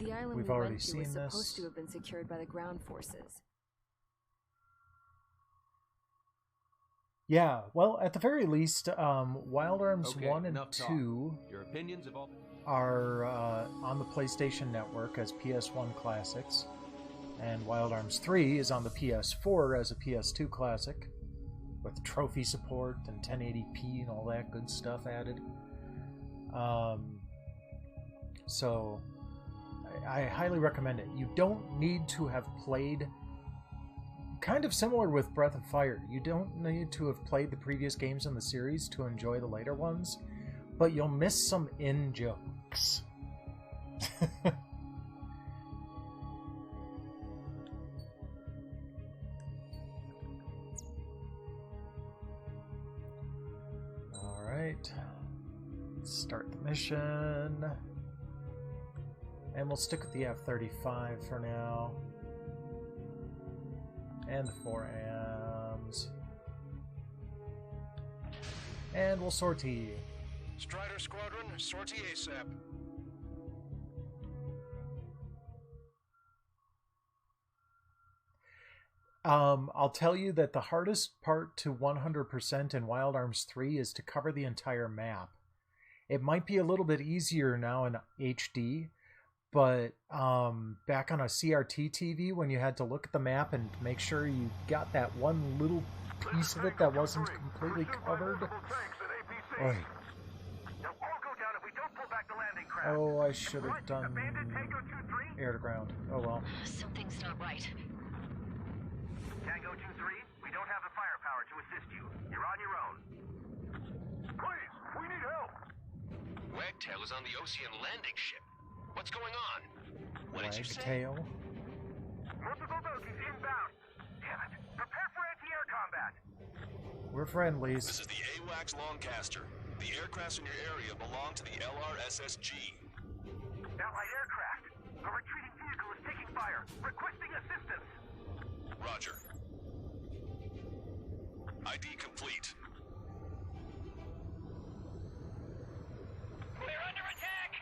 The island we've we already went to seen was this. supposed to have been secured by the ground forces. Yeah, well, at the very least, Wild Arms 1 and 2 Your opinions have all are on the PlayStation Network as PS1 classics, and Wild Arms 3 is on the PS4 as a PS2 classic, with trophy support and 1080p and all that good stuff added. So, I highly recommend it. You don't need to have played... Kind of similar with Breath of Fire. You don't need to have played the previous games in the series to enjoy the later ones, but you'll miss some in-jokes. Alright. Let's start the mission. And we'll stick with the F-35 for now. And the 4AMs. And we'll sortie. Strider Squadron, sortie ASAP. I'll tell you that the hardest part to 100% in Wild Arms 3 is to cover the entire map. It might be a little bit easier now in HD, but back on a CRT TV, when you had to look at the map and make sure you got that one little piece of it that wasn't completely covered. Oy. Oh, I should have done air to ground. Oh well. Something's not right. Tango 2-3, we don't have the firepower to assist you. You're on your own. Please, we need help. Wagtail is on the Ocean landing ship. What's going on? What did you say? Wagtail. Multiple bogies inbound. Damn it. Prepare for anti-air combat. We're friendlies. This is the AWACS Lancaster. The aircrafts in your area belong to the LRSSG. Allied aircraft. A retreating vehicle is taking fire. Requesting assistance. Roger. ID complete. We're under attack.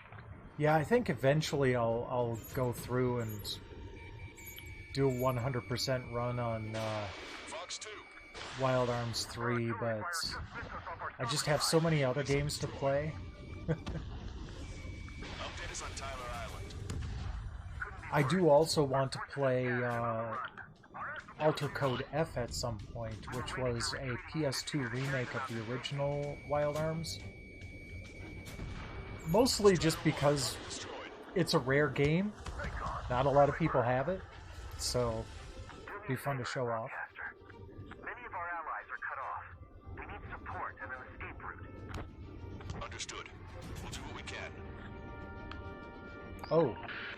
Yeah, I think eventually I'll go through and do a 100% run on Fox 2. Wild Arms 3, but I just have so many other games to play. Update is on Tyler Island. I do also want to play Alter Code F at some point, which was a PS2 remake of the original Wild Arms. Mostly just because it's a rare game. Not a lot of people have it, so it'd be fun to show off. Many of our allies are cut off. We need support and an escape route. Understood. We'll do what we can. Oh,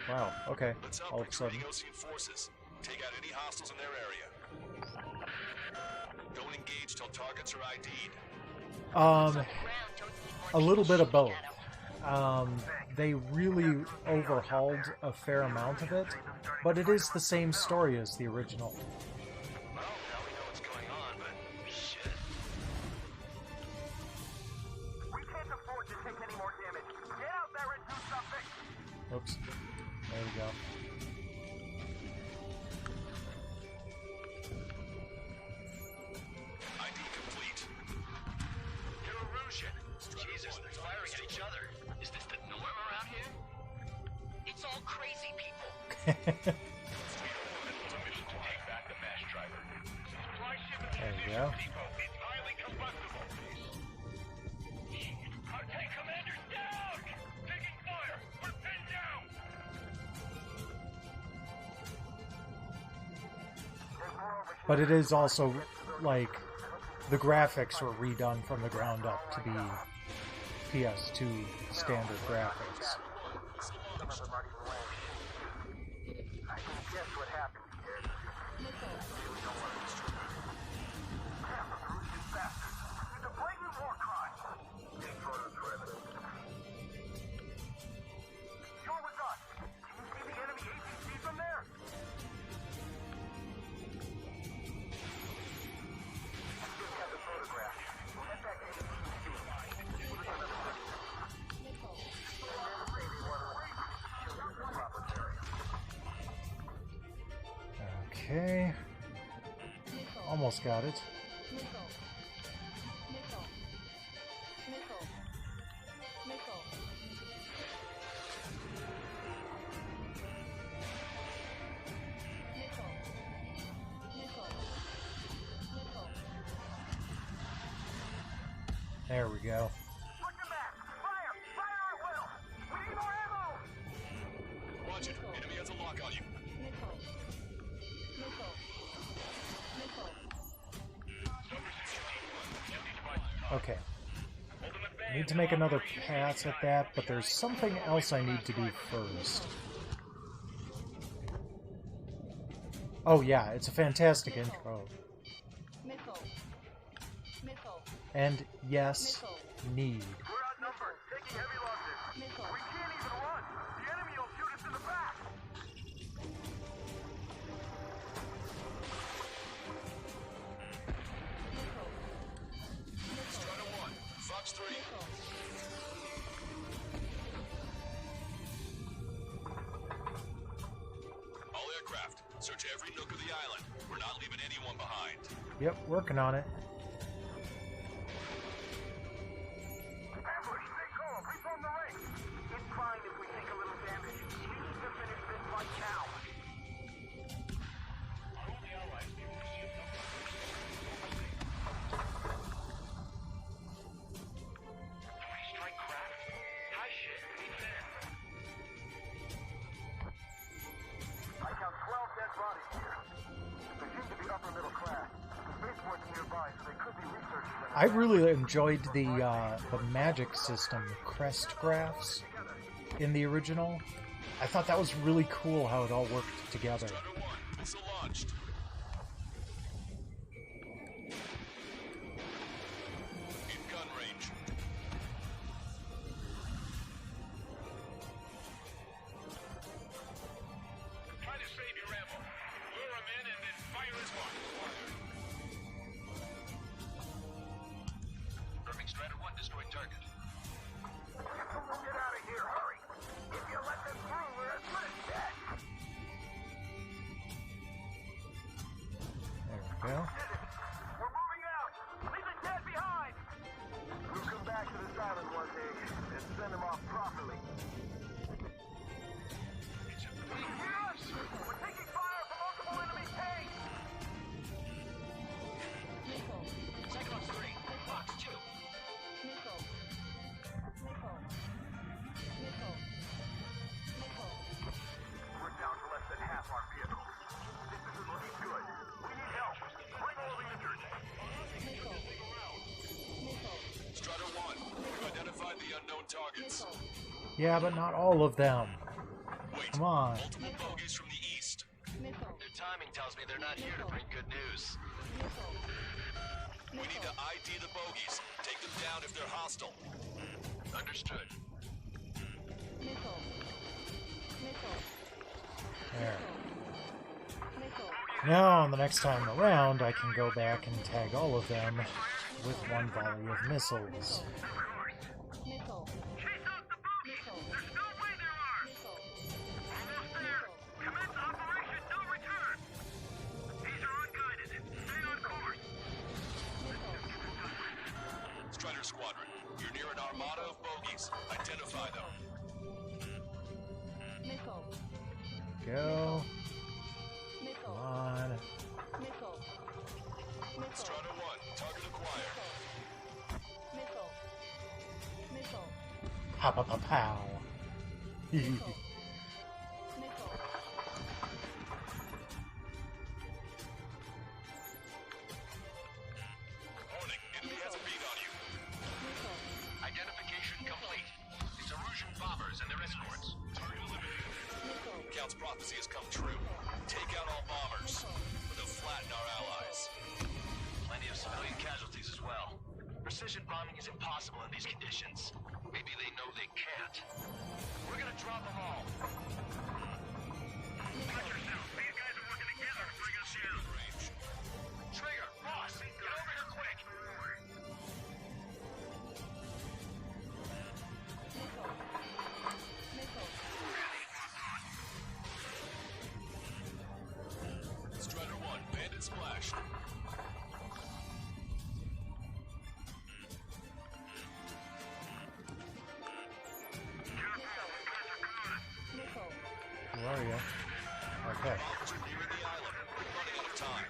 wow, okay, Let's help all of a sudden. retreating Ocean forces. Take out any hostiles in their area. Don't engage till targets are ID'd. A little bit of both. They really overhauled a fair amount of it, but it is the same story as the original. Well, now we know what's going on, but shit. We can't afford to take any more damage. Get out there and do something. Oops. There we go. ID complete. Your illusion. Jesus, they're firing at each other. Is this the norm around here? It's all crazy people. There we go. It's highly combustible. Our tank commander's down! Taking fire! We're pinned down! But it is also, like, the graphics were redone from the ground up to be PS2 standard graphics. I can guess what happened here. It's a blatant war crime. You're with us. Can you see the enemy APC from there? Just got the photograph. We'll head back to APC. Okay. Almost got it. There we go. Push him back! Fire! Fire at will! We need more ammo! Watch it. Enemy has a lock on you. Okay. I need to make another pass at that, but there's something else I need to do first. Oh yeah, it's a fantastic intro. And yes, need. We're outnumbered, taking heavy losses. We can't even run. The enemy will shoot us in the back. Strider 1, Fox 3. All aircraft, search every nook of the island. We're not leaving anyone behind. Yep, working on it. Ambush, stay calm. Reform the ranks. It's fine if we take a little damage. We need to finish this fight now. Strike craft. High shit. I count 12 dead bodies here. They seem to be upper middle class. The spaceport's nearby, so they could be researching them. I really enjoyed the magic system, the crest graphs in the original. I thought that was really cool how it all worked together. Strider 1, missile launched. In gun range. Try to save your ammo. Lure him in and then fire his mark. Confirming Strider 1 destroyed target. Get out of here, hurry! If you let them through, we're as good as dead! There we go. We're moving out! Leave the dead behind! We'll come back to this island one day and send them off properly. Hear us? We're taking fire from multiple enemy tanks! Cyclops 3, Fox 2. We're down to less than half our vehicles. This isn't looking good. We need help. Bring all the injured. Strider 1, we've identified the unknown targets. Yeah, but not all of them. Wait, Come on. multiple bogies from the east. Their timing tells me they're not here to bring good news. We need to ID the bogies. Take them down if they're hostile. Understood. There. Now, the next time around, I can go back and tag all of them with one volley of missiles. Chase out the bogies! There's no way there are! Almost there! Commence Operation No Return! These are unguided. Stay on course! Strider Squadron, you're near an armada of bogies. Identify them. Go. Come on. Strider 1, target acquired. Pow, pow, pow, pow. Warning, enemy has a beat on you. Identification complete. It's Erusian bombers and their escorts. Target eliminated. Count's prophecy has come true. Take out all bombers. They'll flatten our allies. Plenty of civilian casualties as well. Precision bombing is impossible in these conditions. Maybe they know they can't. We're gonna drop them all. Watch yourself. These guys are working together to bring us down. Range. Trigger, boss, get over here quick. Strider area. Okay. Bombers are nearing the island. We're running out of time.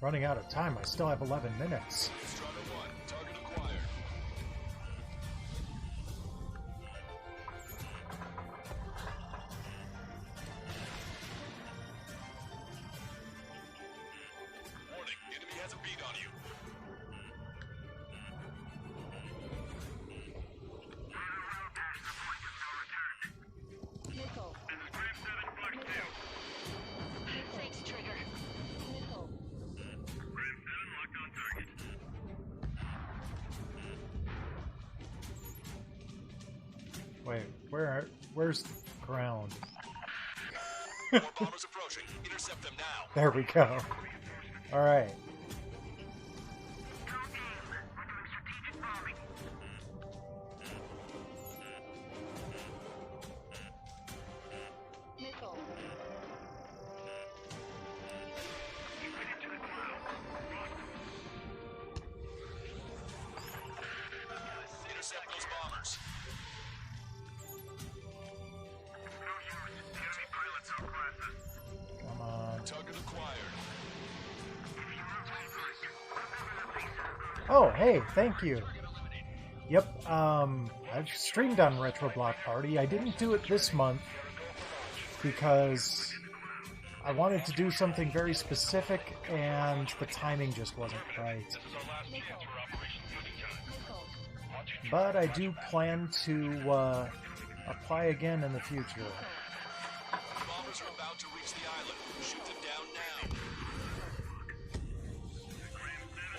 Running out of time. I still have 11 minutes. Strider 1, target acquired. Warning, enemy has a beat on you. Missile. Thanks, Trigger. Missile. Wait, where's ground? More bombers approaching. Intercept them now. There we go. All right. Missile. Intercept those bombers. Come on. Target acquired. Oh, hey, thank you. Yep, I've streamed on Retro Block Party. I didn't do it this month because I wanted to do something very specific and the timing just wasn't right. But I do plan to apply again in the future. Bombers are about to reach the island. Shoot them down now.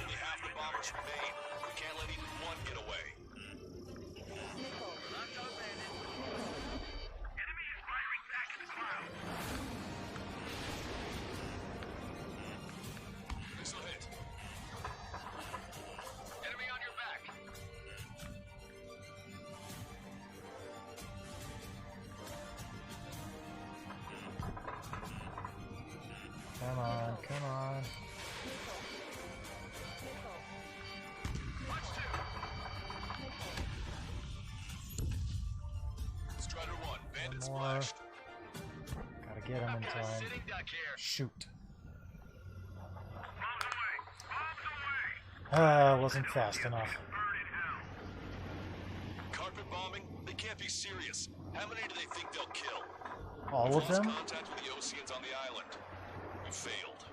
Only half the bombers remain. We can't let even one get away. Missile hit. Enemy on your back. Come on, come on. Strider 1, bandit More. splashed. Gotta get him in time. Sitting duck here. Shoot. Bombs away! Wasn't fast enough. Burn in hell! Carpet bombing? They can't be serious. How many do they think they'll kill? All We've of lost them? contact with the Oceans on the island. We failed.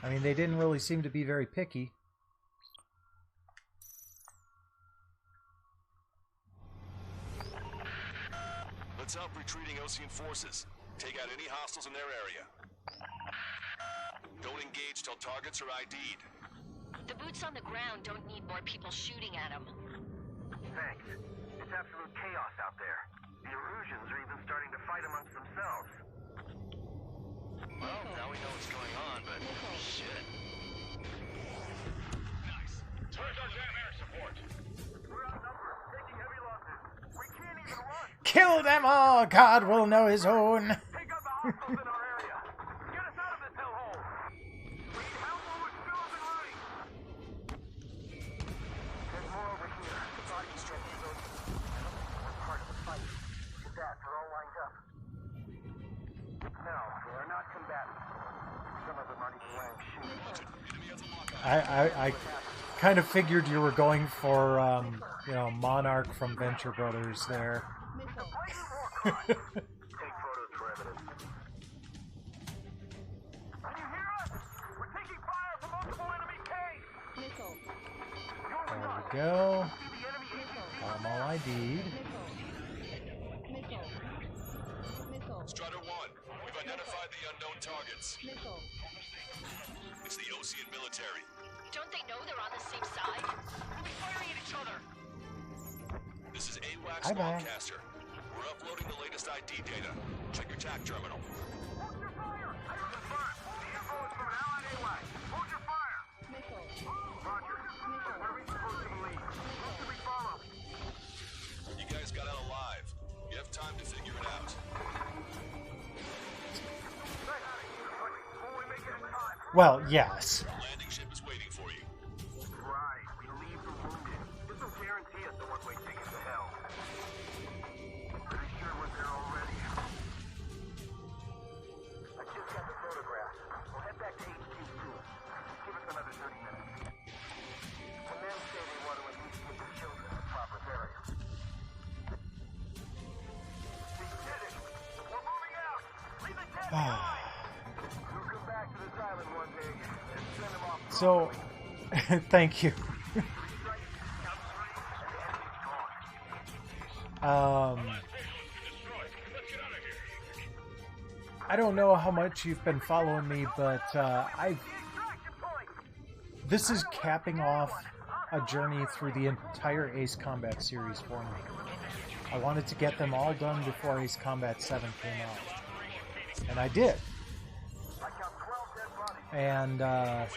I mean, they didn't really seem to be very picky. Let's help retreating Ocean forces. Take out any hostiles in their area. Don't engage till targets are ID'd. The boots on the ground don't need more people shooting at them. Thanks. It's absolute chaos out there. The Erusians are even starting to fight amongst themselves. Well, now we know what's going on, but shit. Nice. Where's our damn air support? We're outnumbered, taking heavy losses. We can't even run. Kill them all! God will know his own! Take out the hostiles in our area. Get us out of this hellhole. We need help while we're still up and running. There's more over here. Body stretches those. We're part of the fight. Look at that. They're all lined up. No, they are not combatants. Some of them aren't even wearing shoes. Enemy has a lockout. I kind of figured you were going for, you know, Monarch from Venture Brothers there. Missile. Take photos for evidence. Can you hear us? We're taking fire from multiple enemy caves. Missile. There we go. See the enemy APC. Got them all ID'd. Missile. Missile. Strider 1, we've identified the unknown targets. Missile. It's the Ocean military. Don't they know they're on the same side? We'll be firing at each other. This is AWACS Bye-bye. Longcaster. We're uploading the latest ID data. Check your TAC terminal. Hold your fire. I confirm. The info is from an allied AWAC. Hold your fire. Missile. Roger. Where are we supposed to believe? Who should we follow? You guys got out alive. You have time to figure it out. Will we make it in time? Well, yes. Landing ship is waiting for you. Right. We leave the wounded. This will guarantee us a one-way ticket to hell. come back to this island one day and send him off. So, thank you. I don't know how much you've been following me, but this is capping off a journey through the entire Ace Combat series for me. I wanted to get them all done before Ace Combat 7 came out. And I did. And I'm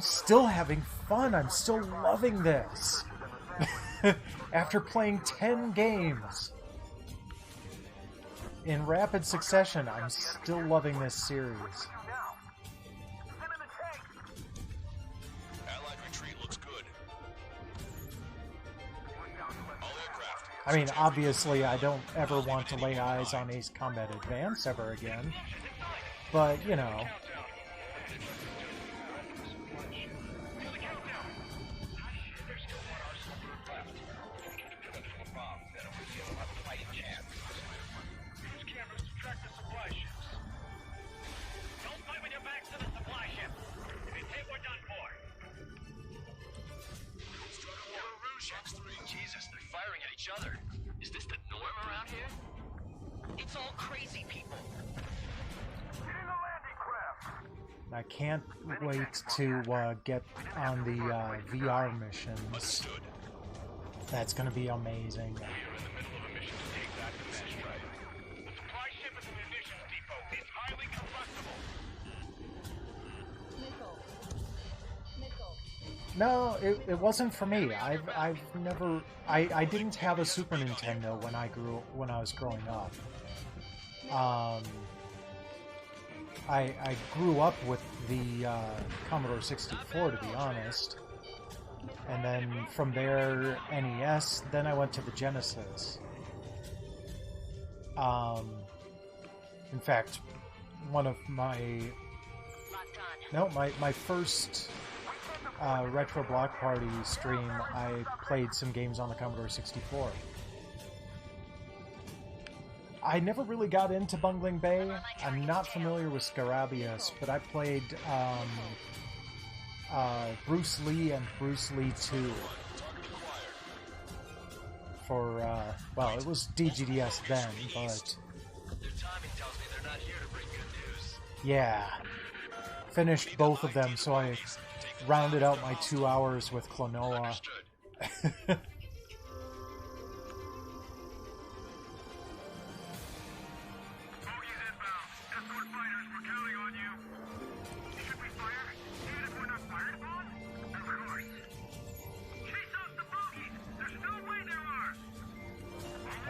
still having fun. I'm still loving this. After playing 10 games in rapid succession, I'm still loving this series. Allied retreat looks good. All aircraft. I mean, obviously, I don't ever want to lay eyes on Ace Combat Advance ever again. But, you know. Jesus, they're firing at each other. Is this the norm around here? It's all crazy people. I can't wait to get on the VR missions. That's going to be amazing. No, it wasn't for me. I've never I didn't have a Super Nintendo when I was growing up. I grew up with the Commodore 64, to be honest, and then from there NES. Then I went to the Genesis. In fact, one of my my first Retro Block Party stream, I played some games on the Commodore 64. I never really got into Bungling Bay. I'm not familiar with Scarabaeus, but I played Bruce Lee and Bruce Lee 2 for, well, it was DGDS then, but yeah, finished both of them, so I rounded out my 2 hours with Klonoa.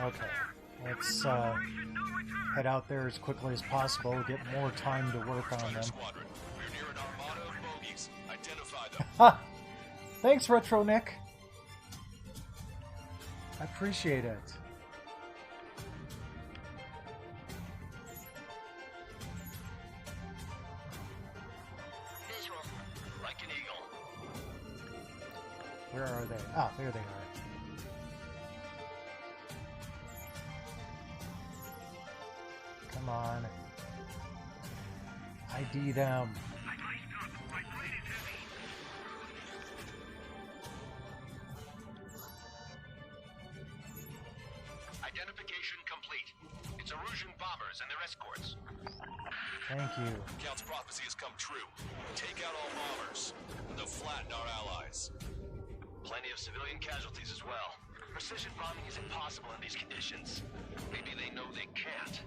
Okay, let's head out there as quickly as possible, get more time to work on them. Ha! Thanks, Retro Nick. I appreciate it. Visual. Like an eagle. Where are they? Ah, there they are. Come on. ID them. Identification complete. It's Erusian bombers and their escorts. Thank you. Count's prophecy has come true. Take out all bombers. They'll flatten our allies. Plenty of civilian casualties as well. Precision bombing is impossible in these conditions. Maybe they know they can't.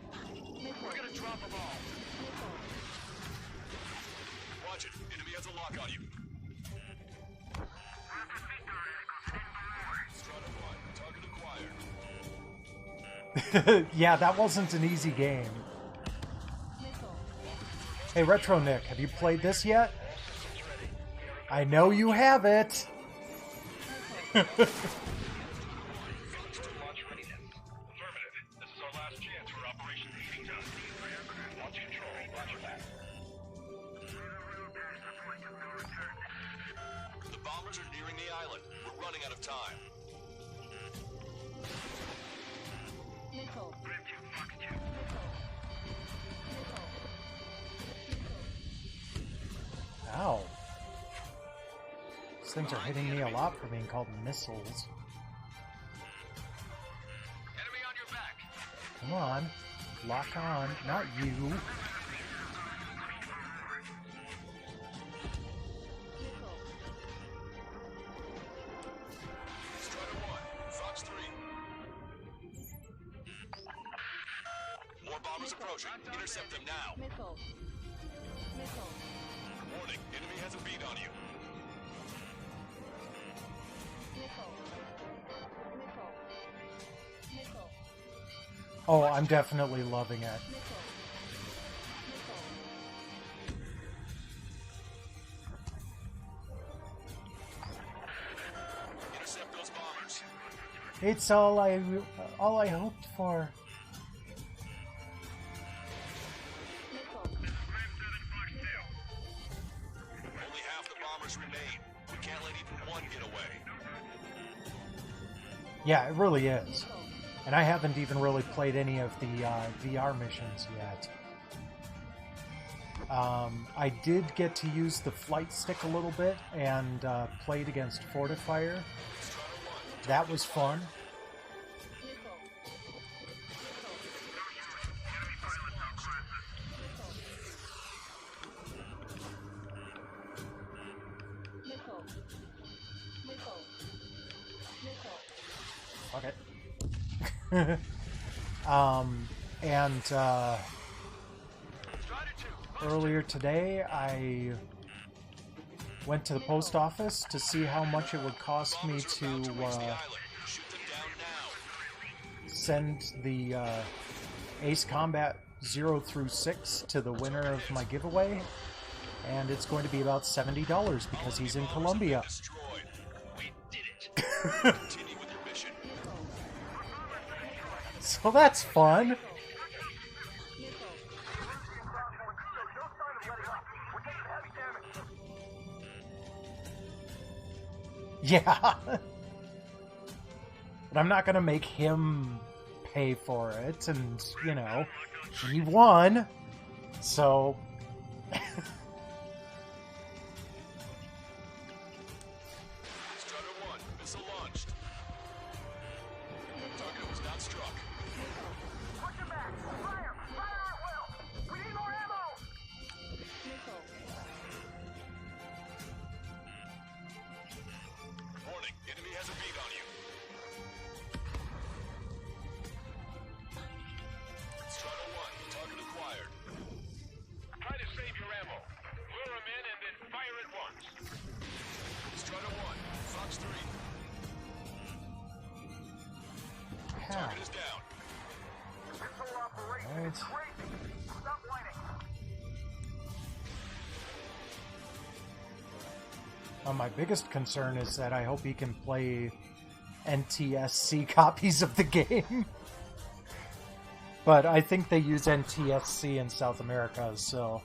We're gonna drop them all. Watch it. Enemy has a lock on you. Strata 1. Target acquired. Yeah, that wasn't an easy game. Hey, Retro Nick, have you played this yet? I know you have it. The bombers are nearing the island. We're running out of time. Missile. Ow. These things are hitting me a lot for being called missiles. Enemy on your back. Come on. Lock on. Not you. Strider 1, Fox 3. More bombers approaching. Intercept them now. Missile. Missile. Warning, enemy has a bead on you. Missile. Missile. Missile. Oh, I'm definitely loving it. Missile. Intercept those bombers. It's all I hoped for. Only half the bombers remain. We can't let even one get away. Yeah, it really is. And I haven't even really played any of the VR missions yet. I did get to use the flight stick a little bit and played against Fortifier. That was fun. Okay. Earlier today, I went to the post office to see how much it would cost me to send the Ace Combat 0 through 6 to the winner of my giveaway, and it's going to be about $70 because he's in Colombia. We did it. Continue with your mission. So that's fun. Yeah. But I'm not going to make him pay for it, and, you know, he won. So... Strider 1, missile launched. Target was not struck. Push him back! Fire! Fire at will! We need more ammo! Warning, enemy has a bead on you. Strider 1, target acquired. Try to save your ammo. Lure him in and then fire at once. Strider 1, Fox 3. Yeah. Target is down. This whole operation Alright. is crazy! Stop whining! My biggest concern is that I hope he can play NTSC copies of the game. But I think they use NTSC in South America, so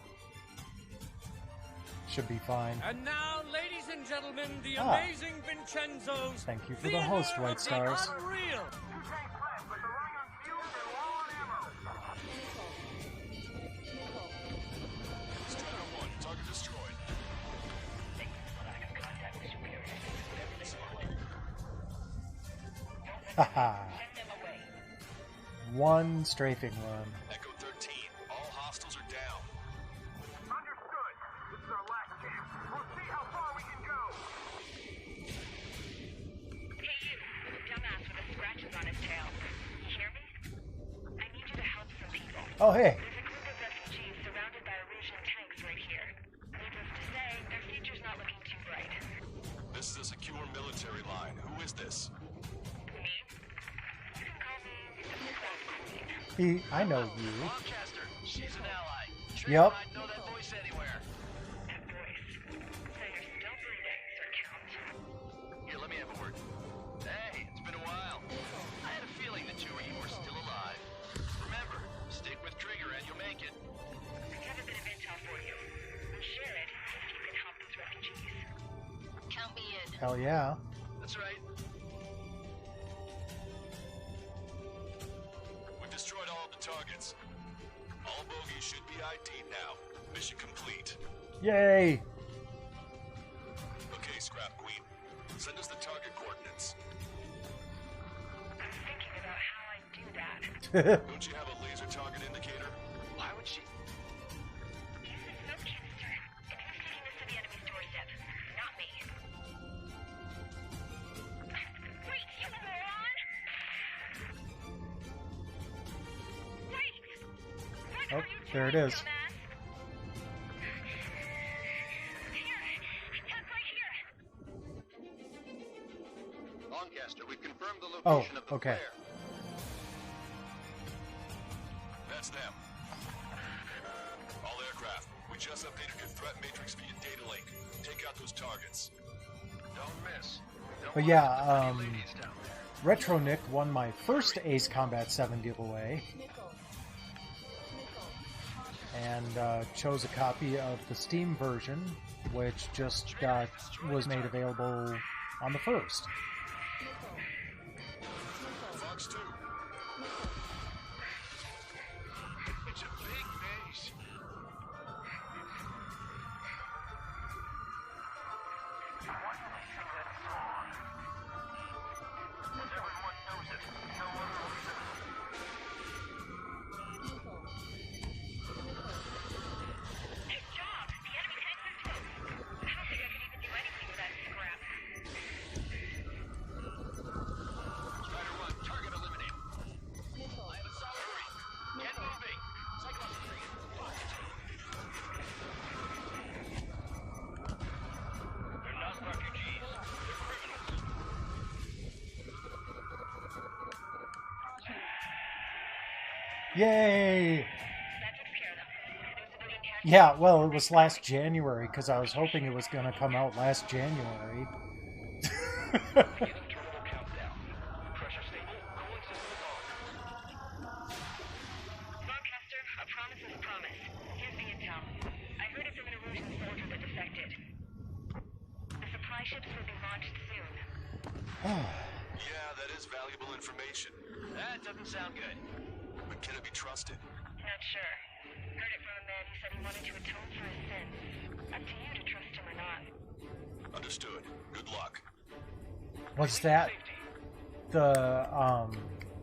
should be fine. And now, ladies and gentlemen, the Ah. amazing Vincenzo's Thank you for the host, Theater White of Stars. the Unreal. 2 tanks left, but they're running on fumes and low on ammo. Strider 1, target destroyed. Haha. One strafing run. Echo 13, all hostiles are down. Understood. This is our last chance. We'll see how far we can go. Hey you, dumbass with the scratches on his tail. You hear me? I need you to help some people. Oh, hey. There's a group of refugees surrounded by Russian tanks right here. Needless to say, their future's not looking too bright. This is a secure military line. Who is this? Me? You can call me the Queen. I know you. Lancaster, she's an ally. Yep. I'd know that voice anywhere. That voice. So you're still breathing, Sir Count. Here, let me have a word. Hey, it's been a while. I had a feeling the two of you were still alive. Remember, stick with Trigger and you'll make it. I have a bit of intel for you. We'll share it if you can help these refugees. Count me in. Hell yeah. That's right. We've destroyed all of the targets. All bogies should be ID'd now. Mission complete. Yay. Scrap Queen. Send us the target coordinates. I'm thinking about how I do that. Don't you have a laser target indicator? Why would she? Use the smoke canister. And who's taking this to the enemy's doorstep? Not me. Wait, you moron! Wait! What Oh, are you there it doing, is. dumbass? Here, tuck right here. Lancaster, we've confirmed the Oh, location of the okay. flare. That's them. All aircraft, we just updated your threat matrix via data link. Take out those targets. Don't miss. Don't But want yeah, the pretty ladies down there. Retro Nick won my first Ace Combat 7 giveaway and chose a copy of the Steam version, which just was made available on the 1st. Fox 2. It's a big base. Everyone knows it. No one believes it. Good job! The enemy tanks are toast. I don't think I could even do anything with that scrap. Strider 1, target eliminated. I have a solid read. Get moving. Cyclops 3, focus. They're not refugees. They're criminals. Yay! That took care of them. No civilian casualties. Yeah, well, it was last January because I was hoping it was going to come out last January. Beginning terminal countdown. Pressure stable. Cooling system on. Lancaster, a promise is a promise. Here's the intel. I heard it from an erosion soldier that defected. The supply ships will be launched soon. Yeah, that is valuable information. That doesn't sound good. But can it be trusted? Not sure. Heard it from a man who said he wanted to atone for his sins. Up to you to trust him or not. Understood. Good luck. Was that the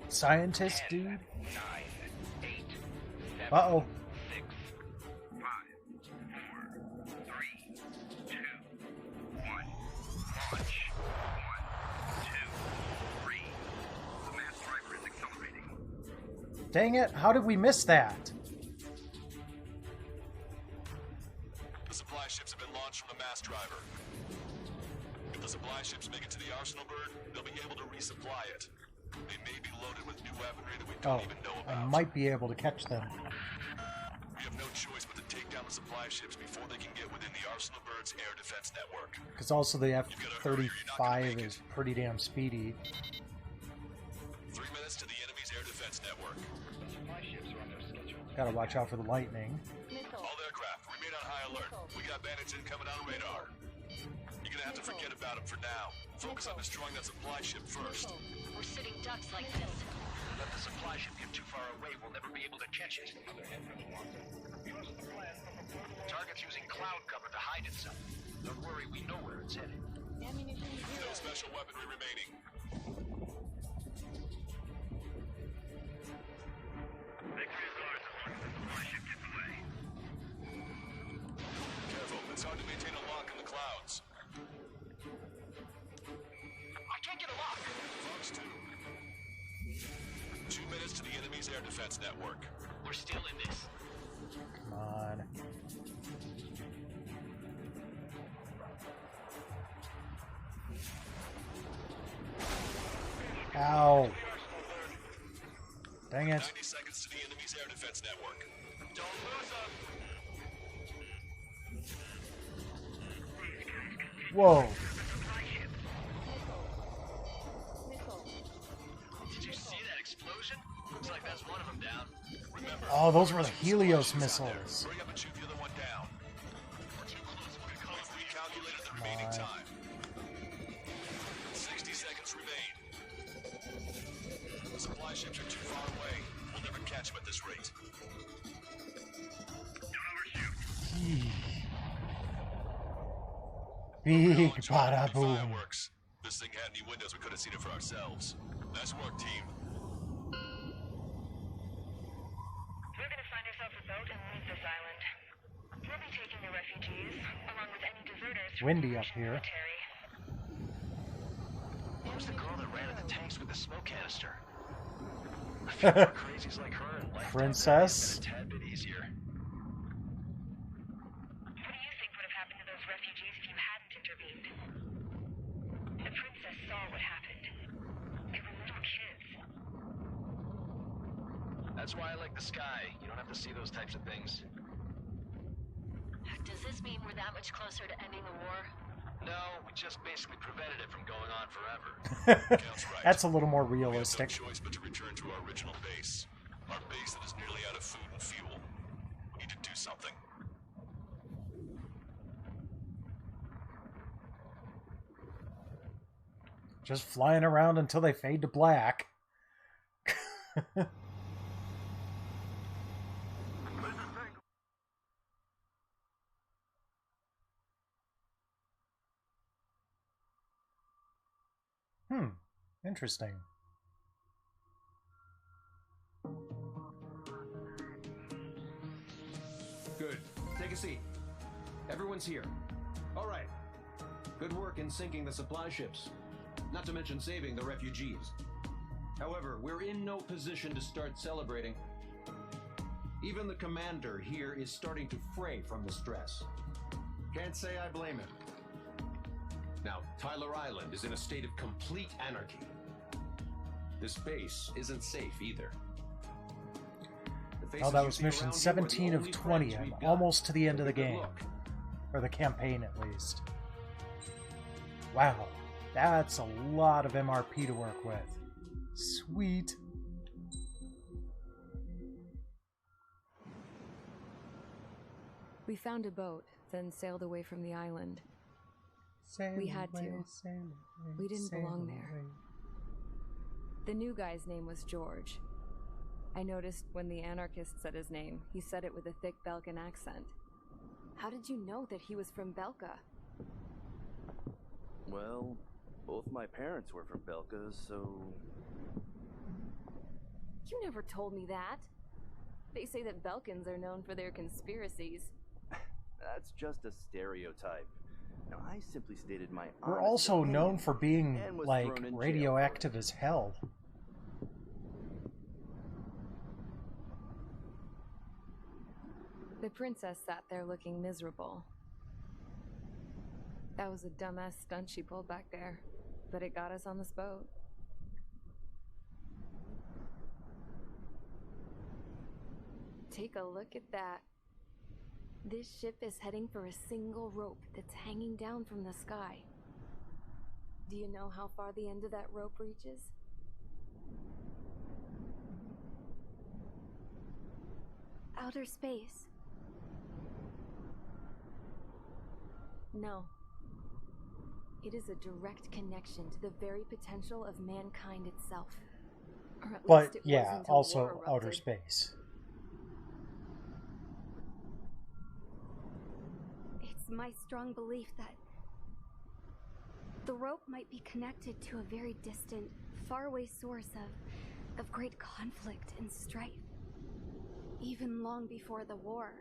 scientist dude? 9, 8, 7, Uh-oh. 6, 5, 4, 3, 2, 1. Launch. 1, 2, 3. The mass driver is accelerating. Dang it, how did we miss that? The supply ships have been launched from the mass driver. If the supply ships make it to the arsenal bird, they'll be able to resupply it. They may be loaded with new weaponry that we don't Oh, even know I about. might be able to catch them. We have no choice but to take down the supply ships before they can get within the arsenal bird's air defense network. Because also the F-35 is pretty damn speedy. 3 minutes to the enemy's air defense network. Supply ships are on their schedule. Gotta watch out for the lightning. All aircraft, remain on high alert. We got bandits incoming on radar. You're gonna have to forget about them for now. Focus on destroying that supply ship first. We're sitting ducks like this. Let the supply ship get too far away, we'll never be able to catch it. Target's using cloud cover to hide itself. Don't worry, we know where it's headed. No special weaponry remaining. Victory is ours as long as the supply ship gets away. Careful, it's hard to maintain a lock in the clouds. I can't get a lock! Fox 2. 2 minutes to the enemy's air defense network. We're still in this. Come on. Ow. Dang it. 90 seconds to the enemy's air defense network. Don't lose them! Whoa. Did you see that explosion? Looks like that's one of them down. Remember, Oh, those were the Helios missiles. hurry up and shoot the other one down. We're too close. We've recalculated the remaining Come on. time. 60 seconds remain. The supply ships are too far away. We'll never catch them at this rate. Big Knowledge of bada enemy boom. fireworks. This thing had any windows, we could have seen it for ourselves. Nice work, team. We're gonna find ourselves a boat and leave this island. We'll be taking the refugees, along with any deserters from Windy the up Russian here. military. What was the girl that ran at the tanks with the smoke canister? I feel more crazies like her and life Princess. a tad bit easier. What do you think would have happened to those refugees if you hadn't intervened? The princess saw what happened. They were little kids. That's why I like the sky. You don't have to see those types of things. Does this mean we're that much closer to ending the war? No, we just basically prevented it from going on forever. Count's right. That's a little more We have no realistic. choice but to return to our original base. Our base that is nearly out of food and fuel. We need to do something. Just flying around until they fade to black. Interesting. Good. Take a seat. Everyone's here. All right. Good work in sinking the supply ships. Not to mention saving the refugees. However, we're in no position to start celebrating. Even the commander here is starting to fray from the stress. Can't say I blame him. Now, Tyler Island is in a state of complete anarchy. This base isn't safe either. Oh, that was mission 17 of 20. I'm almost to the end of the game. Or the campaign, at least. Wow. That's a lot of MRP to work with. Sweet. We found a boat, then sailed away from the island. We had to. We didn't belong there. The new guy's name was George. I noticed when the anarchist said his name, he said it with a thick Balkan accent. How did you know that he was from Belka? Well, both my parents were from Belka, so... You never told me that. They say that Belkans are known for their conspiracies. That's just a stereotype. Now, I simply stated my We're honest also opinion known for being, and was like, thrown in jail radioactive as hell. The princess sat there looking miserable. That was a dumbass stunt she pulled back there, but it got us on this boat. Take a look at that. This ship is heading for a single rope that's hanging down from the sky. Do you know how far the end of that rope reaches? Outer space. No. It is a direct connection to the very potential of mankind itself. Or at But least it was yeah, until also war outer erupted. space. It's my strong belief that the rope might be connected to a very distant, faraway source of great conflict and strife. Even long before the war,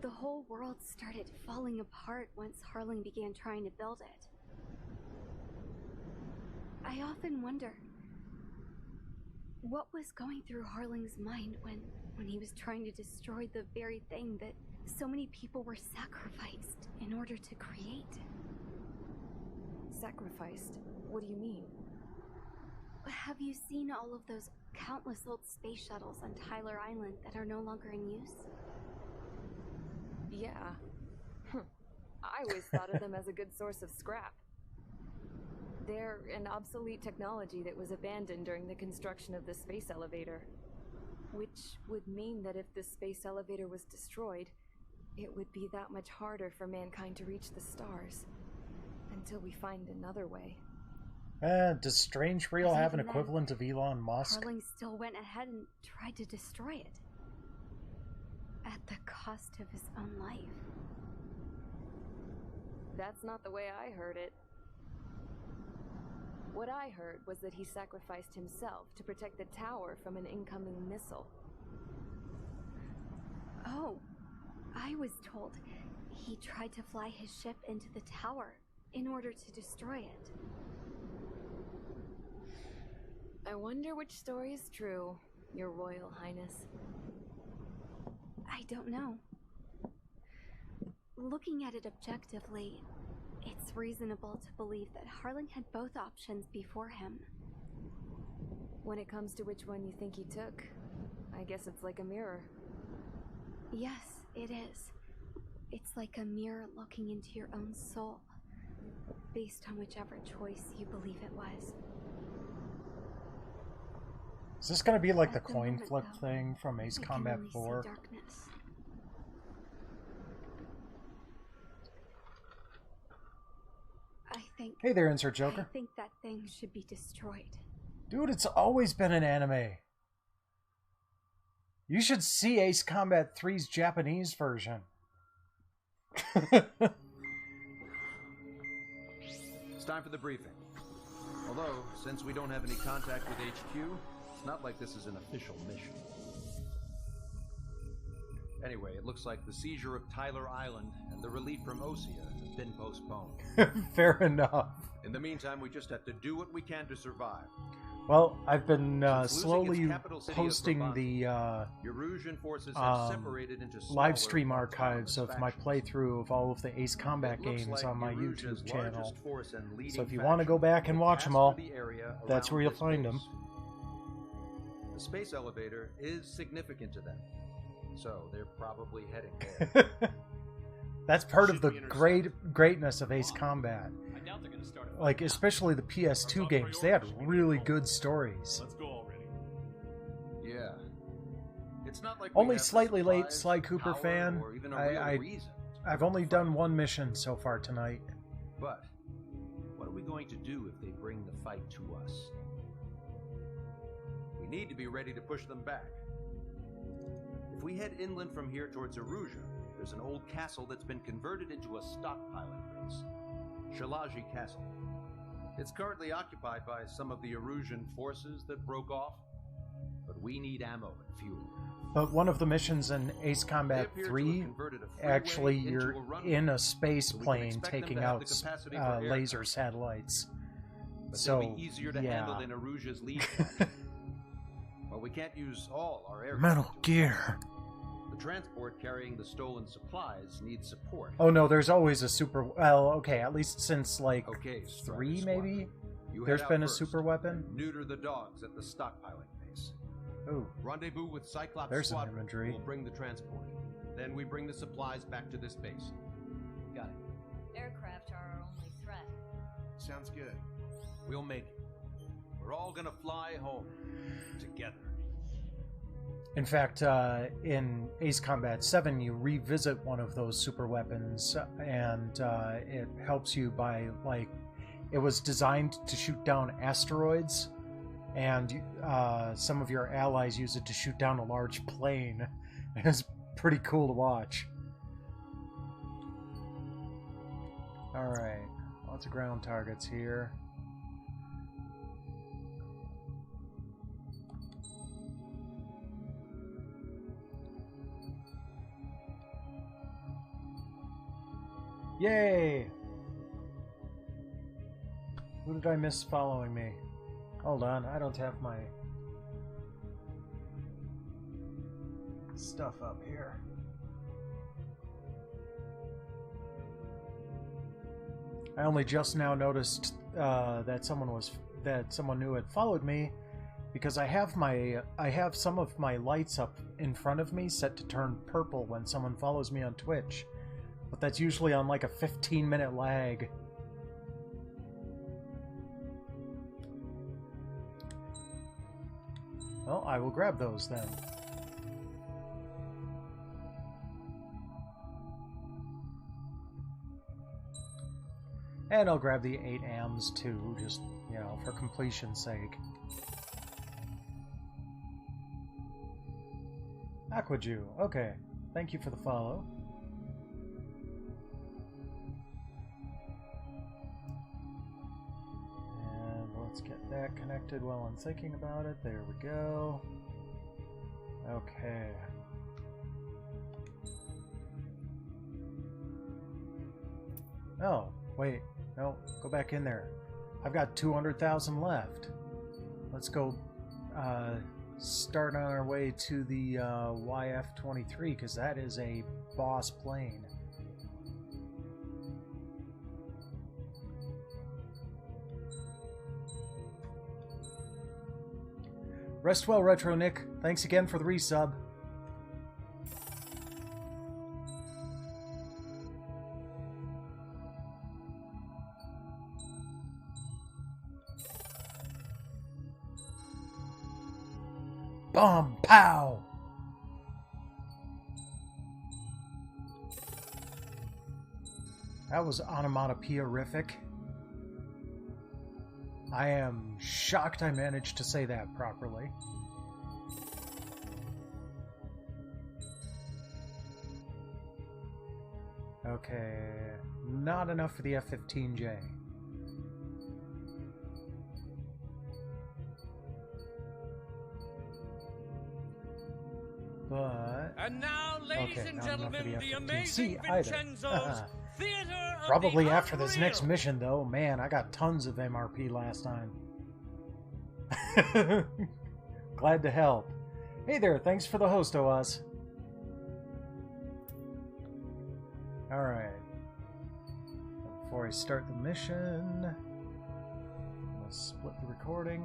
the whole world started falling apart once Harling began trying to build it. I often wonder what was going through Harling's mind when he was trying to destroy the very thing that so many people were sacrificed in order to create. Sacrificed? What do you mean? Have you seen all of those countless old space shuttles on Tyler Island that are no longer in use? Yeah. I always thought of them as a good source of scrap. They're an obsolete technology that was abandoned during the construction of the space elevator. Which would mean that if the space elevator was destroyed, it would be that much harder for mankind to reach the stars. Until we find another way. Does Strange Real have an Even then, equivalent of Elon Musk? Harling still went ahead and tried to destroy it. At the cost of his own life. That's not the way I heard it. What I heard was that he sacrificed himself to protect the tower from an incoming missile. Oh, I was told he tried to fly his ship into the tower in order to destroy it. I wonder which story is true, Your Royal Highness. I don't know. Looking at it objectively, it's reasonable to believe that Harling had both options before him. When it comes to which one you think he took, I guess it's like a mirror. Yes, it is. It's like a mirror looking into your own soul, based on whichever choice you believe it was. Is this going to be like the At the coin moment, flip though, thing from Ace I can Combat only see 4? darkness. Hey there, Insert Joker. I think that thing should be destroyed. Dude, it's always been an anime. You should see Ace Combat 3's Japanese version. It's time for the briefing. Although, since we don't have any contact with HQ, it's not like this is an official mission. Anyway, it looks like the seizure of Tyler Island and the relief from Osea has been postponed. Fair enough. In the meantime, we just have to do what we can to survive. Well, I've been Since losing slowly its capital city of posting Brabant, the Erusian forces have separated into smaller, live stream archives of my factions. playthrough of all of the Ace Combat It looks games like on my Erusia's YouTube channel. largest force and leading So if you faction want to go back and will watch pass them all, through the area that's around where you'll this find base. them. The space elevator is significant to them, so they're probably heading there. That's part of the greatness of Ace Combat. I doubt they're gonna start. Like, especially the PS2 games, they had really good stories. Let's go already. Yeah. It's not like we Only have the slightly late, supplies, Sly Cooper power, fan. or even a real reason. I've only done one mission so far tonight. But what are we going to do if they bring the fight to us? We need to be ready to push them back. If we head inland from here towards Erusia, there's an old castle that's been converted into a stockpiling base. Shalaji Castle. It's currently occupied by some of the Erusian forces that broke off, but we need ammo and fuel. But one of the missions in Ace Combat They appear to have 3, converted a freeway actually into you're a runway, in a space so we can plane expect them taking to have out the capacity for laser aircraft. satellites. But So, they'll be easier to yeah. handle than Erusia's lead faction. Well, we can't use all our aircraft. Metal Gear. The transport carrying the stolen supplies needs support. Oh no, there's always a super... Well, okay, at least since, like, Okay, 3 maybe? You There's head out been a first super weapon? and neuter the dogs at the stockpiling base. Ooh, Rendezvous with Cyclops There's some Squadron. imagery. We'll bring the transport. Then we bring the supplies back to this base. Got it. Aircraft are our only threat. Sounds good. We'll make it. We're all gonna fly home together. in fact, in Ace Combat 7, you revisit one of those super weapons, and it helps you by, like, it was designed to shoot down asteroids, and some of your allies use it to shoot down a large plane. It's pretty cool to watch. Alright, lots of ground targets here. Yay! Who did I miss following me? Hold on, I don't have my stuff up here. I only just now noticed that someone new had followed me, because I have some of my lights up in front of me set to turn purple when someone follows me on Twitch. But that's usually on like a 15-minute lag. Well, I will grab those then. And I'll grab the 8 AMs too, just, you know, for completion's sake. Aquaju, okay. Thank you for the follow. Let's get that connected while I'm thinking about it. There we go. Okay. Oh, wait. No, go back in there. I've got 200,000 left. Let's go start on our way to the YF-23 because that is a boss plane. Rest well, Retro Nick. Thanks again for the resub. Bum, pow! That was onomatopoeific. I am shocked I managed to say that properly. Okay, not enough for the F-15J. But... And now, ladies okay, and not enough for gentlemen, the the F-15C amazing either. Vincenzo's Theater of Probably the after this Unreal. next mission, though. Man, I got tons of MRP last time. Glad to help. Hey there, thanks for the host, OZ. Alright. Before I start the mission, I'm going to split the recording.